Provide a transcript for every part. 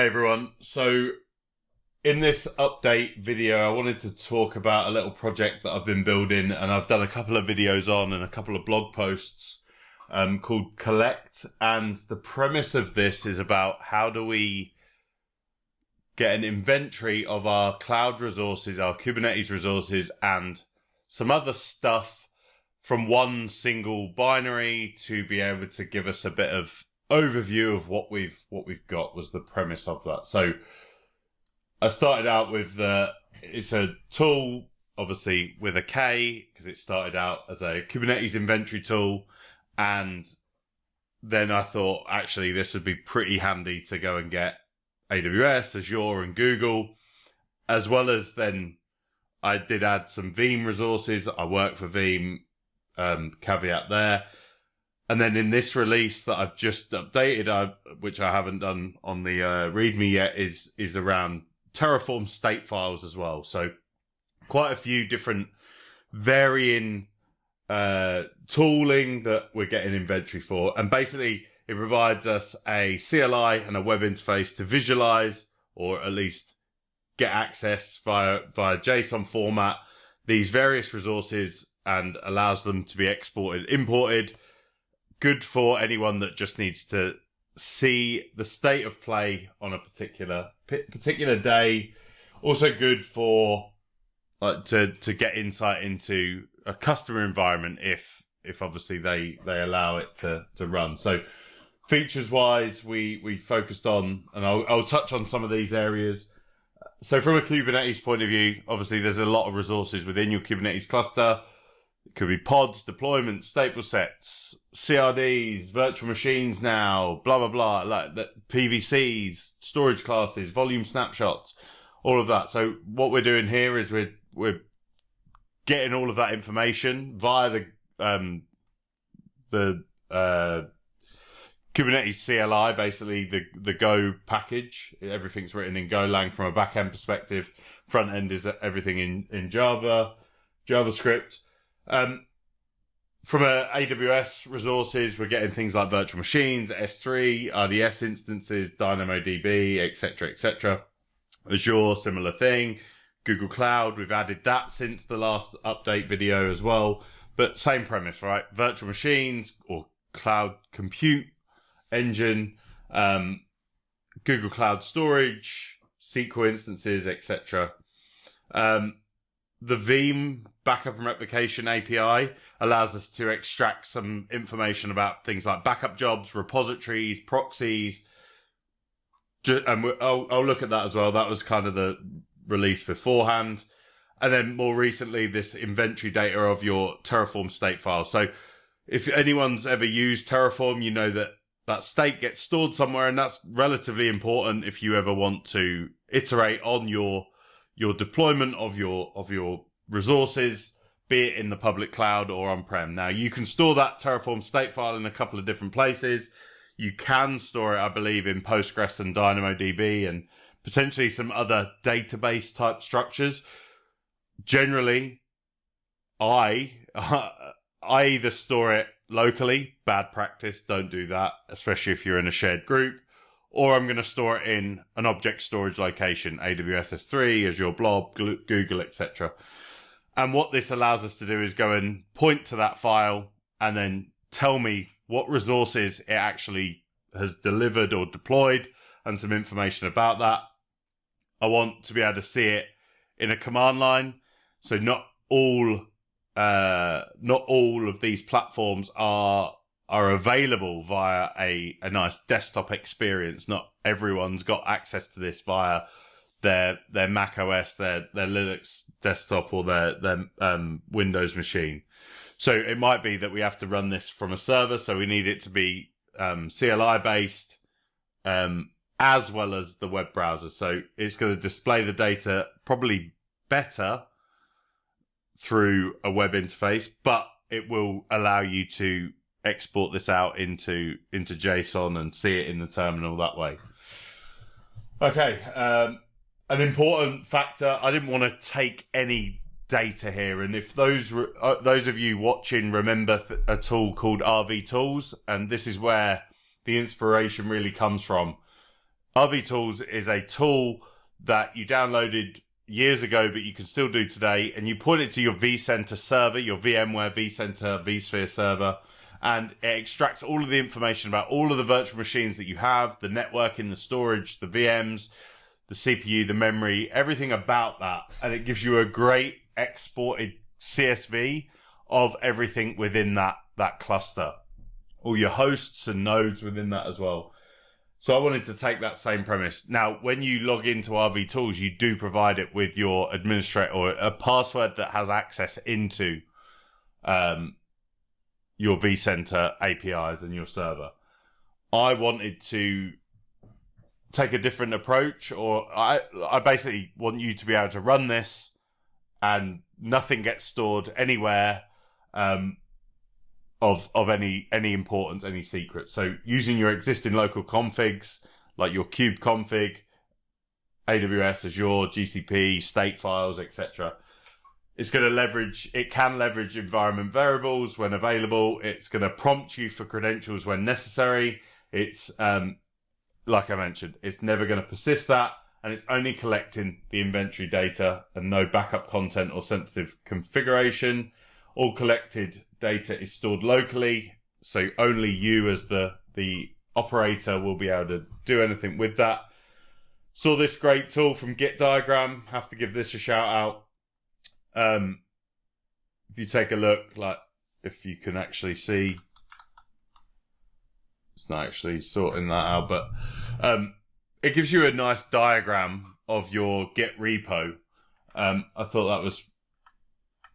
Hey everyone, so in this update video I wanted to talk about a little project that I've been building and I've done a couple of videos on and a couple of blog posts called Kollect, and the premise of this is about how do we get an inventory of our cloud resources, our Kubernetes resources and some other stuff from one single binary to be able to give us a bit of overview of what we've got, was the premise of that. So I started out with it's a tool, obviously with a K, because it started out as a Kubernetes inventory tool, and then I thought actually this would be pretty handy to go and get AWS, Azure and Google, as well as then I did add some Veeam resources. I work for Veeam, caveat there. And then in this release that I've just updated, which I haven't done on the README yet, is around Terraform state files as well. So quite a few different varying tooling that we're getting inventory for. And basically it provides us a CLI and a web interface to visualize, or at least get access via JSON format, these various resources, and allows them to be exported, imported. Good for anyone that just needs to see the state of play on a particular day. Also good for to get insight into a customer environment if obviously they allow it to run. So features wise, we focused on, and I'll touch on some of these areas. So from a Kubernetes point of view, obviously there's a lot of resources within your Kubernetes cluster. It could be pods, deployments, stateful sets, CRDs, virtual machines now, blah, blah, blah, like that, PVCs, storage classes, volume snapshots, all of that. So what we're doing here is we're getting all of that information via the Kubernetes CLI, basically the Go package. Everything's written in Golang from a back-end perspective. Front end is everything in JavaScript. From AWS resources, we're getting things like virtual machines, S3, RDS instances, DynamoDB, etc., etc. Azure, similar thing. Google Cloud, we've added that since the last update video as well. But same premise, right? Virtual machines or cloud compute engine, Google Cloud Storage, SQL instances, etc. The Veeam backup and replication API allows us to extract some information about things like backup jobs, repositories, proxies. And I'll look at that as well. That was kind of the release beforehand. And then more recently, this inventory data of your Terraform state file. So if anyone's ever used Terraform, you know that state gets stored somewhere, and that's relatively important if you ever want to iterate on your deployment of your resources, be it in the public cloud or on-prem. Now, you can store that Terraform state file in a couple of different places. You can store it, I believe, in Postgres and DynamoDB and potentially some other database type structures. Generally, I either store it locally, bad practice, don't do that, especially if you're in a shared group, or I'm going to store it in an object storage location, AWS S3, Azure Blob, Google, etc. And what this allows us to do is go and point to that file and then tell me what resources it actually has delivered or deployed and some information about that. I want to be able to see it in a command line. So not all of these platforms are available via a nice desktop experience. Not everyone's got access to this via their Mac OS, their Linux desktop, or their Windows machine. So it might be that we have to run this from a server, so we need it to be CLI based, as well as the web browser. So it's going to display the data probably better through a web interface, but it will allow you to export this out into JSON and see it in the terminal that way. Okay, an important factor, I didn't want to take any data here, and if those of you watching remember a tool called RVtools, and this is where the inspiration really comes from. RVtools is a tool that you downloaded years ago, but you can still do today, and you point it to your vCenter server, your VMware vCenter vSphere server, and it extracts all of the information about all of the virtual machines that you have, the networking, the storage, the VMs, the CPU, the memory, everything about that, and it gives you a great exported CSV of everything within that cluster, all your hosts and nodes within that as well. So I wanted to take that same premise. Now, when you log into RVtools, you do provide it with your administrator or a password that has access into your vCenter APIs and your server. I wanted to take a different approach, or I basically want you to be able to run this and nothing gets stored anywhere of any importance, any secrets. So using your existing local configs, like your kube config, AWS, Azure, GCP, state files, etc. It's going to leverage, it can leverage environment variables when available. It's going to prompt you for credentials when necessary. It's, like I mentioned, it's never going to persist that, and it's only collecting the inventory data and no backup content or sensitive configuration. All collected data is stored locally, so only you as the operator will be able to do anything with that. Saw this great tool from Git Diagram. Have to give this a shout out. If you take a look, like if you can actually see, it's not actually sorting that out, but it gives you a nice diagram of your Git repo. I thought that was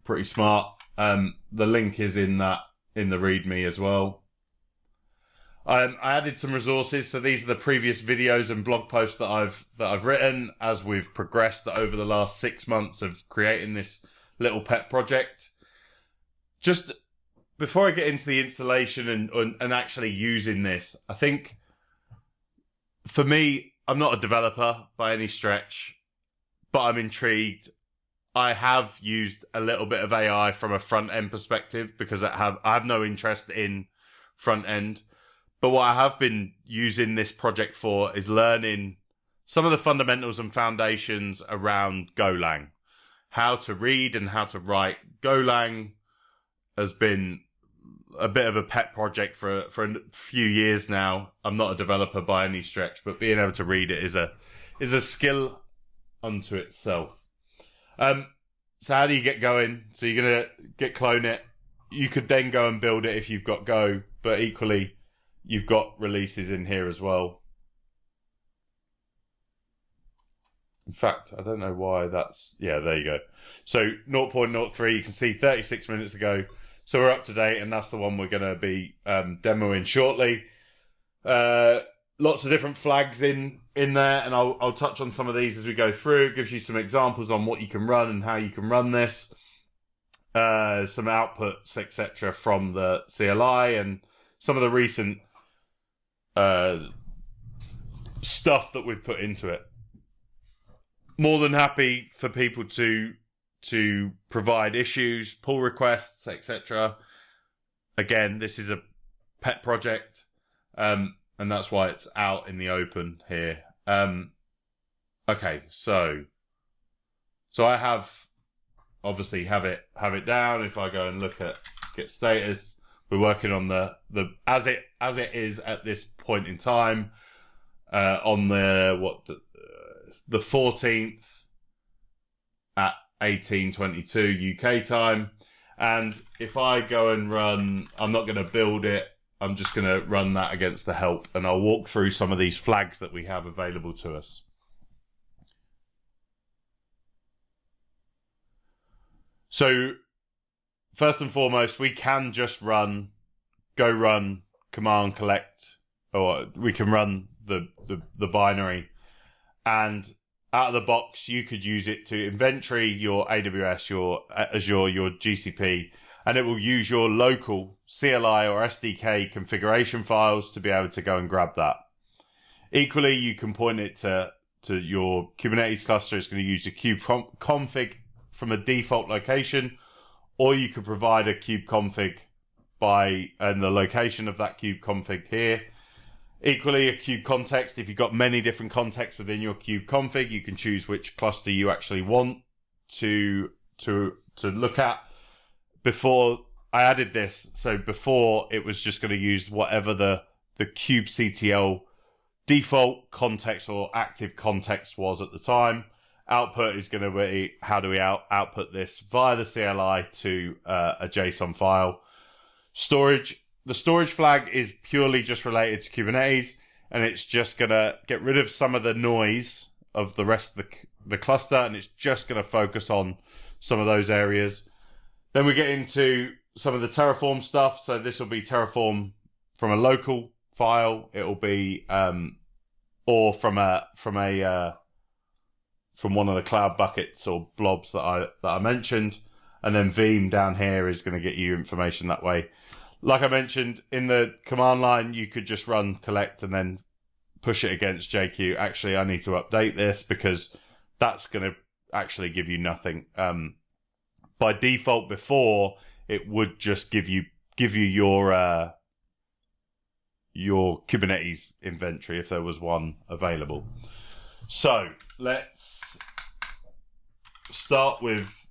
pretty smart. The link is in the README as well. I added some resources, so these are the previous videos and blog posts that I've written as we've progressed over the last 6 months of creating this little pet project. Just before I get into the installation and actually using this, I think for me, I'm not a developer by any stretch, but I'm intrigued. I have used a little bit of AI from a front end perspective because I have no interest in front end. But what I have been using this project for is learning some of the fundamentals and foundations around Golang. How to read and how to write Golang has been a bit of a pet project for a few years now. I'm not a developer by any stretch, but being able to read it is a skill unto itself. So how do you get going? So you're going to get clone it. You could then go and build it if you've got Go, but equally you've got releases in here as well. In fact, I don't know why that's, yeah, there you go. So 0.03, you can see 36 minutes ago. So we're up to date, and that's the one we're going to be demoing shortly. Lots of different flags in there, and I'll touch on some of these as we go through. It gives you some examples on what you can run and how you can run this. Some outputs, etc. from the CLI and some of the recent stuff that we've put into it. More than happy for people to provide issues, pull requests, etc. Again, this is a pet project. And that's why it's out in the open here. Okay, so I have obviously have it down. If I go and look at Git status, we're working on the as it is at this point in time on the 14th at 18:22 UK time. And if I go and run, I'm not going to build it. I'm just going to run that against the help, and I'll walk through some of these flags that we have available to us. So first and foremost, we can just run command collect, or we can run the binary, and out of the box you could use it to inventory your AWS, your Azure, your GCP, and it will use your local CLI or SDK configuration files to be able to go and grab that. Equally, you can point it to your Kubernetes cluster. It's going to use a kube config from a default location, or you could provide a kube config and the location of that kube config here. Equally, a kube context, if you've got many different contexts within your kube config, you can choose which cluster you actually want to look at. Before I added this, so before it was just going to use whatever the kubectl default context or active context was at the time. Output is going to be, how do we output this via the CLI to a JSON file. Storage. The storage flag is purely just related to Kubernetes, and it's just going to get rid of some of the noise of the rest of the cluster, and it's just going to focus on some of those areas. Then we get into some of the Terraform stuff. So this will be Terraform from a local file. It will be or from one of the cloud buckets or blobs that I mentioned, and then Veeam down here is going to get you information that way. Like I mentioned, in the command line, you could just run Kollect and then push it against JQ. Actually, I need to update this because that's going to actually give you nothing. By default, before it would just give you your Kubernetes inventory if there was one available. So let's start with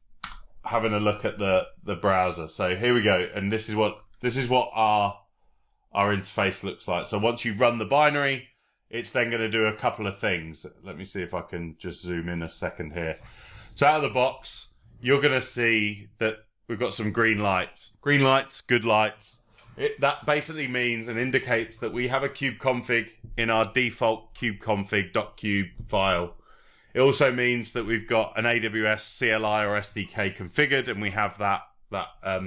having a look at the browser. So here we go, and this is what our interface looks like. So once you run the binary, it's then going to do a couple of things. Let me see if I can just zoom in a second here. So out of the box, you're going to see that we've got some green lights. Green lights, good lights. That basically means and indicates that we have a kubeconfig in our default kubeconfig.kube file. It also means that we've got an AWS CLI or SDK configured, and we have that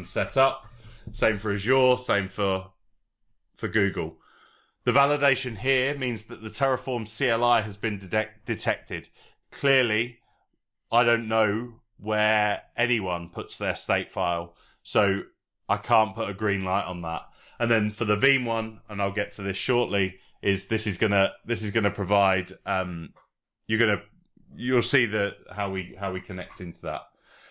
set up. Same for Azure, same for Google. The validation here means that the Terraform CLI has been detected. Clearly, I don't know where anyone puts their state file, so I can't put a green light on that. And then for the Veeam one, and I'll get to this shortly, is this is gonna provide you'll see how we connect into that.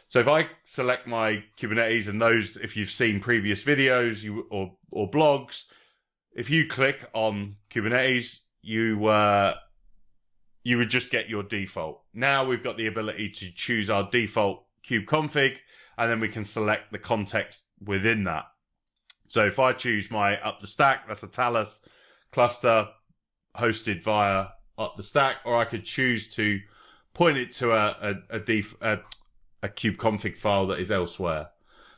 So if I select my Kubernetes, and those, if you've seen previous videos or blogs, if you click on Kubernetes, you would just get your default. Now we've got the ability to choose our default kubeconfig, and then we can select the context within that. So if I choose my up the stack, that's a Talus cluster hosted via up the stack, or I could choose to point it to a kubeconfig file that is elsewhere.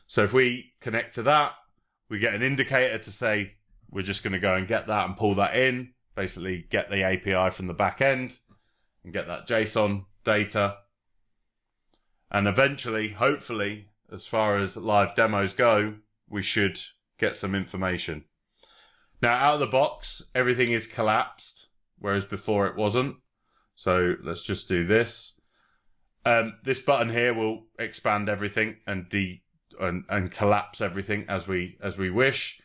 So if we connect to that, we get an indicator to say we're just going to go and get that and pull that in, basically get the API from the back end and get that JSON data. And eventually, hopefully, as far as live demos go, we should get some information. Now, out of the box, everything is collapsed, whereas before it wasn't. So let's just do this. This button here will expand everything and collapse everything as we wish.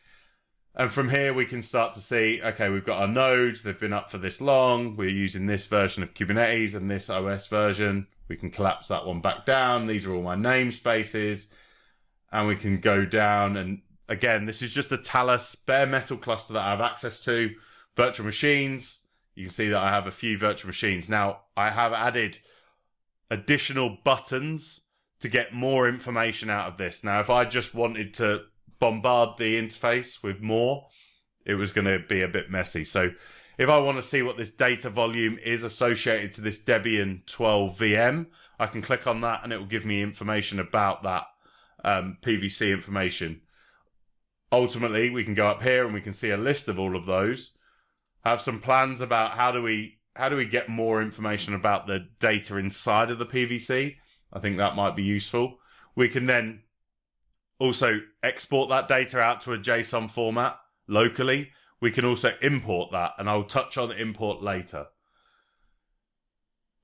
And from here we can start to see, okay, we've got our nodes, they've been up for this long, we're using this version of Kubernetes and this OS version. We can collapse that one back down. These are all my namespaces. And we can go down, and again, this is just a Talus bare metal cluster that I have access to. Virtual machines. You can see that I have a few virtual machines. Now, I have added additional buttons to get more information out of this. Now, if I just wanted to bombard the interface with more, it was going to be a bit messy. So if I want to see what this data volume is associated to this Debian 12 VM, I can click on that and it will give me information about that PVC information. Ultimately, we can go up here and we can see a list of all of those. I have some plans about how do we get more information about the data inside of the PVC. I think that might be useful. We can then also export that data out to a JSON format locally. We can also import that, and I'll touch on import later.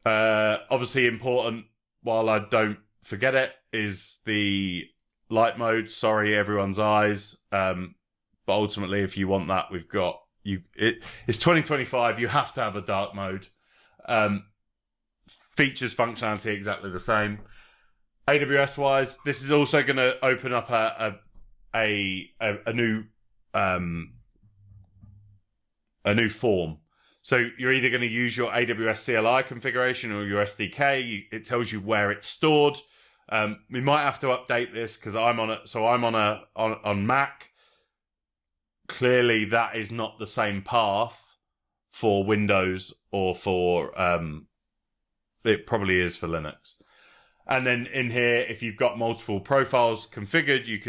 Obviously important, while I don't forget it, is the light mode. Sorry, everyone's eyes. But ultimately, if you want that, we've got it's 2025. You have to have a dark mode. Features, functionality, exactly the same. AWS wise, this is also going to open up a new form. So you're either going to use your AWS CLI configuration or your SDK. It tells you where it's stored. We might have to update this because I'm on Mac. Clearly, that is not the same path for Windows or for it probably is for Linux. And then in here, if you've got multiple profiles configured, you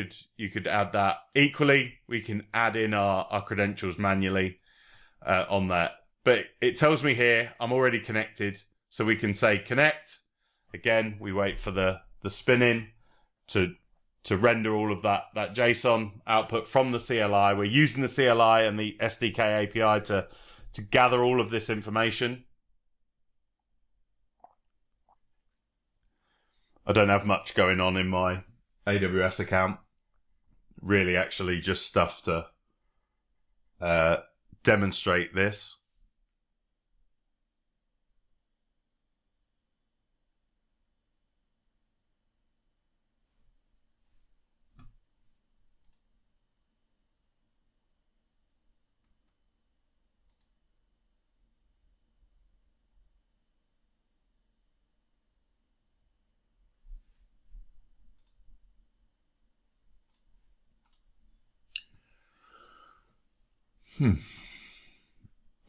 could add that. Equally, we can add in our credentials manually on that. But it tells me here I'm already connected, so we can say connect. Again, we wait for the spin-in to render all of that JSON output from the CLI. We're using the CLI and the SDK API to gather all of this information. I don't have much going on in my AWS account. Really, actually, just stuff to demonstrate this.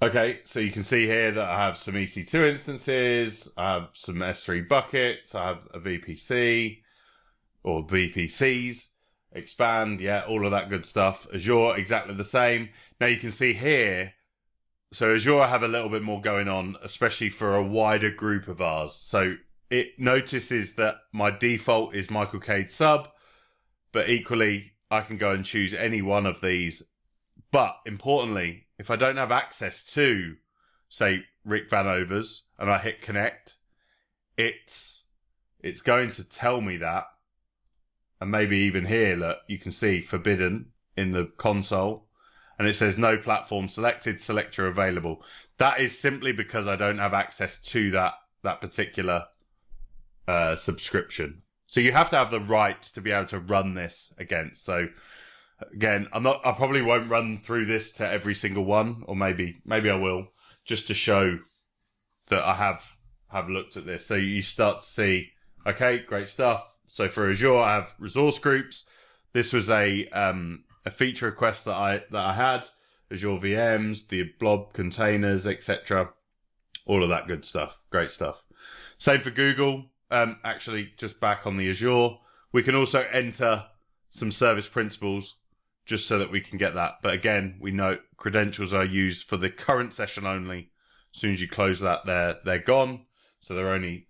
Okay, so you can see here that I have some EC2 instances, I have some S3 buckets, I have a VPC or VPCs, expand, yeah, all of that good stuff. Azure, exactly the same. Now you can see here, so Azure I have a little bit more going on, especially for a wider group of ours. So it notices that my default is Michael Cade sub, but equally I can go and choose any one of these. But importantly, if I don't have access to, say, Rick Vanover's and I hit connect, it's going to tell me that. And maybe even here, look, you can see forbidden in the console. And it says no platform selected, selector available. That is simply because I don't have access to that particular subscription. So you have to have the rights to be able to run this against. So again, I probably won't run through this to every single one, or maybe I will, just to show that I have looked at this. So you start to see, okay, great stuff. So for Azure, I have resource groups. This was a feature request that I had. Azure VMs, the blob containers, etc. All of that good stuff. Great stuff. Same for Google. Actually, just back on the Azure, we can also enter some service principals just so that we can get that. But again, we note credentials are used for the current session only. As soon as you close that, they're gone. So they're only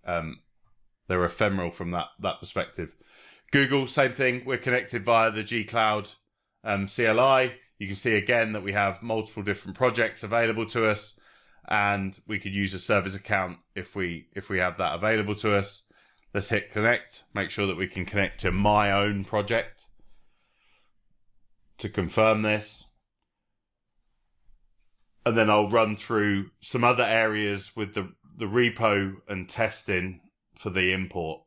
they're ephemeral from that perspective. Google, same thing. We're connected via the G Cloud CLI. You can see again that we have multiple different projects available to us, and we could use a service account if we have that available to us. Let's hit connect. Make sure that we can connect to my own project to confirm this. And then I'll run through some other areas with the repo and testing for the import.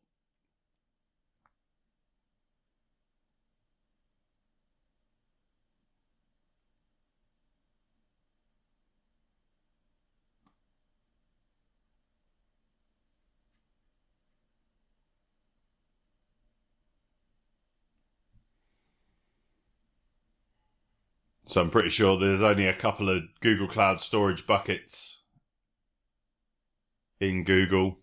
So I'm pretty sure there's only a couple of Google Cloud storage buckets in Google.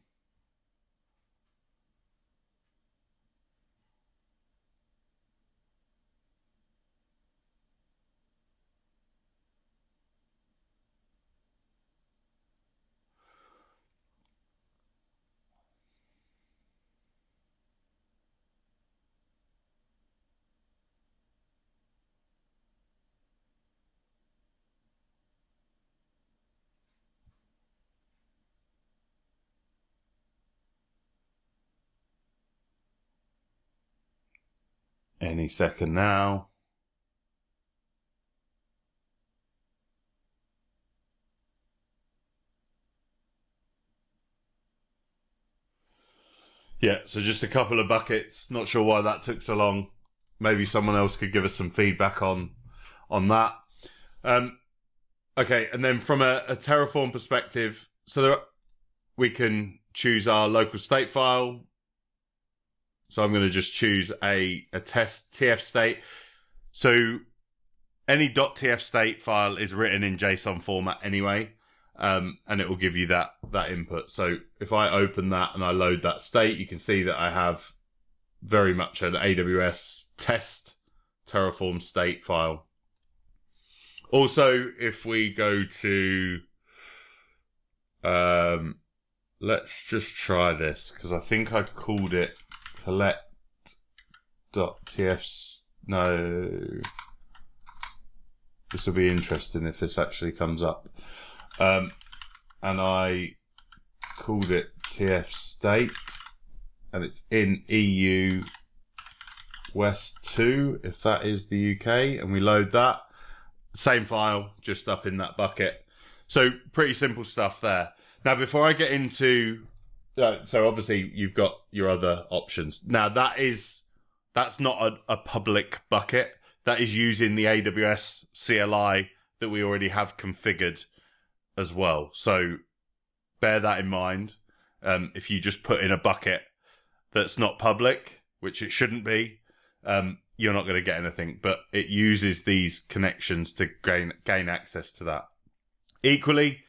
Any second now. Yeah, so just a couple of buckets. Not sure why that took so long. Maybe someone else could give us some feedback on that. Okay, and then from a Terraform perspective, we can choose our local state file. So I'm going to just choose a test TF state. So any .tf state file is written in JSON format anyway, and it will give you that input. So if I open that and I load that state, you can see that I have very much an AWS test Terraform state file. Also, if we go to, let's just try this, because I think I called it Kollect.tf. No, this will be interesting if this actually comes up. And I called it TF state, and it's in EU West 2, if that is the UK, and we load that. Same file, just up in that bucket. So pretty simple stuff there. Now, before I get into, so obviously you've got your other options. Now that's not a public bucket. That is using the AWS CLI that we already have configured as well. So bear that in mind. If you just put in a bucket that's not public, which it shouldn't be, you're not going to get anything, but it uses these connections to gain access to that. Equally,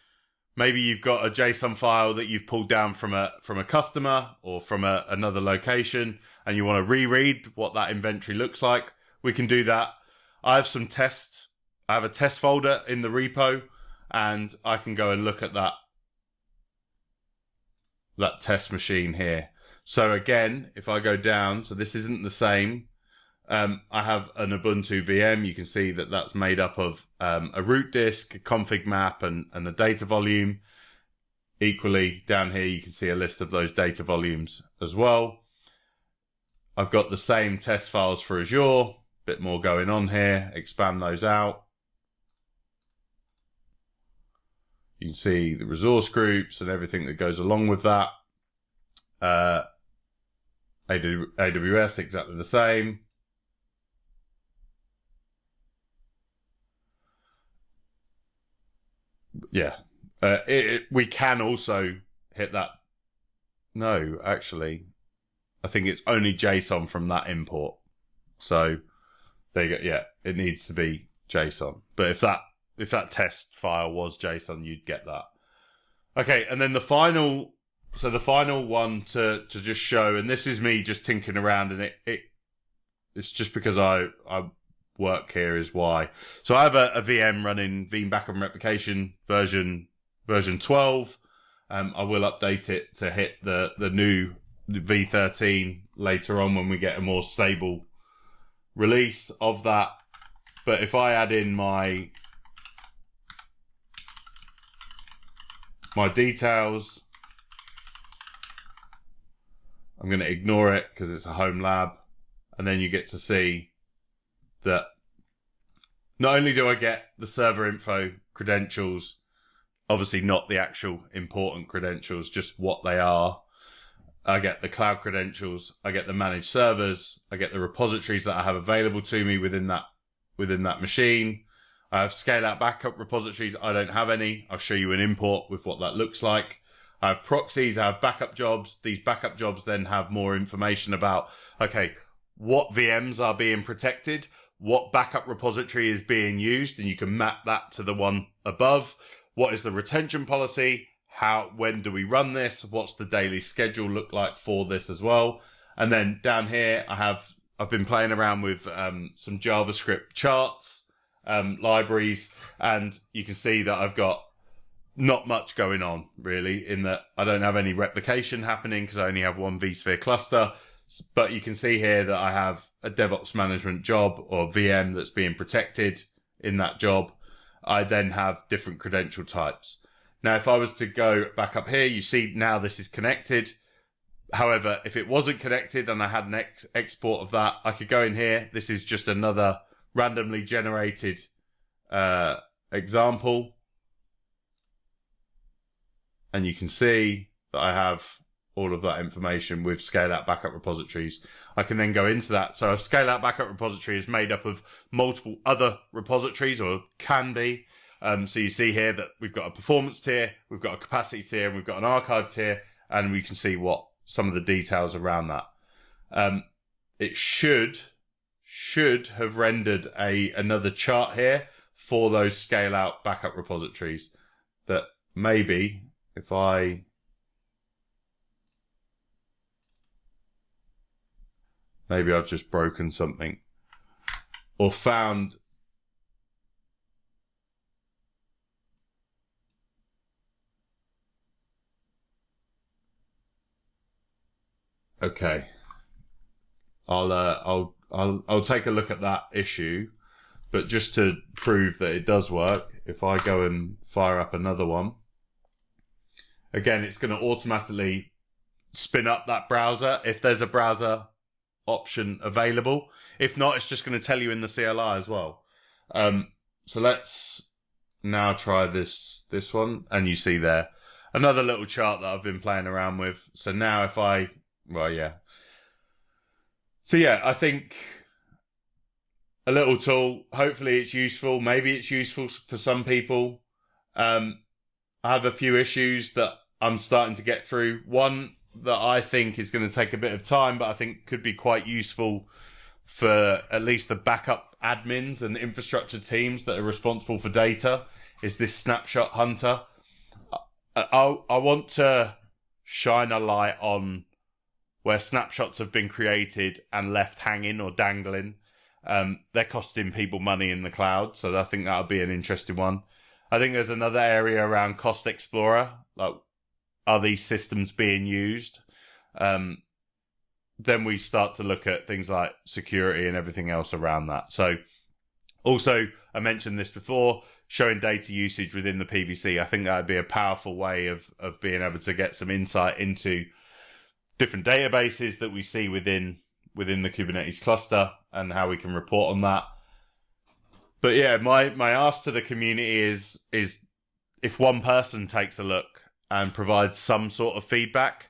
maybe you've got a JSON file that you've pulled down from a customer or from another location, and you want to reread what that inventory looks like. We can do that. I have some tests. I have a test folder in the repo, and I can go and look at that test machine here. So again, if I go down, so this isn't the same. I have an Ubuntu VM. You can see that that's made up of a root disk, a config map, and a data volume. Equally, down here, you can see a list of those data volumes as well. I've got the same test files for Azure. Bit more going on here. Expand those out. You can see the resource groups and everything that goes along with that. AWS, exactly the same. Yeah, we can also hit that. No, actually, I think it's only JSON from that import. So there you go. Yeah, it needs to be JSON. But if that test file was JSON, you'd get that. Okay, and then the final one to just show, and this is me just tinkering around, and it's just because I work here is why. So I have a VM running Veeam Backup and Replication version 12. I will update it to hit the new V13 later on when we get a more stable release of that. But if I add in my details, I'm going to ignore it because it's a home lab, and then you get to see that not only do I get the server info credentials, obviously not the actual important credentials, just what they are. I get the cloud credentials, I get the managed servers, I get the repositories that I have available to me within that machine. I have scale-out backup repositories. I don't have any. I'll show you an import with what that looks like. I have proxies, I have backup jobs. These backup jobs then have more information about, okay, what VMs are being protected, what backup repository is being used, and you can map that to the one above. What is the retention policy? When do we run this? What's the daily schedule look like for this as well? And then down here, I've been playing around with some JavaScript charts, libraries, and you can see that I've got not much going on really, in that I don't have any replication happening because I only have one vSphere cluster. But you can see here that I have a DevOps management job or VM that's being protected in that job. I then have different credential types. Now, if I was to go back up here, you see now this is connected. However, if it wasn't connected and I had an export of that, I could go in here. This is just another randomly generated example. And you can see that I have all of that information with scale-out backup repositories. I can then go into that. So a scale-out backup repository is made up of multiple other repositories, or can be. So you see here that we've got a performance tier, we've got a capacity tier, and we've got an archive tier, and we can see what some of the details around that. It should have rendered another chart here for those scale out backup repositories. That maybe if maybe I've just broken something or found. Okay. I'll take a look at that issue, but just to prove that it does work, if I go and fire up another one, again, it's going to automatically spin up that browser if there's a browser option available. If not, it's just going to tell you in the CLI as well. So let's now try this one, and you see there another little chart that I've been playing around with. So now if I, well, yeah. So yeah, I think a little tool, hopefully it's useful. Maybe it's useful for some people. I have a few issues that I'm starting to get through. One that I think is going to take a bit of time, but I think could be quite useful for at least the backup admins and infrastructure teams that are responsible for data, is this snapshot hunter. I want to shine a light on where snapshots have been created and left hanging or dangling. They're costing people money in the cloud, so I think that'll be an interesting one. I think there's another area around Cost Explorer, like, are these systems being used? Then we start to look at things like security and everything else around that. So also, I mentioned this before, showing data usage within the PVC. I think that would be a powerful way of being able to get some insight into different databases that we see within the Kubernetes cluster and how we can report on that. But yeah, my ask to the community is if one person takes a look and provides some sort of feedback,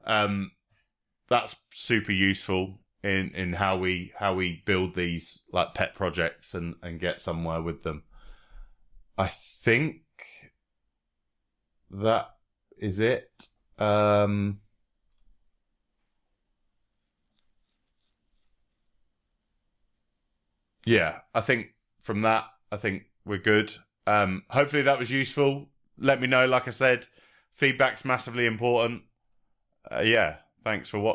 that's super useful in how we build these like pet projects and get somewhere with them. I think that is it. Yeah, I think from that, I think we're good. Hopefully that was useful. Let me know, like I said, feedback's massively important. Yeah, thanks for watching.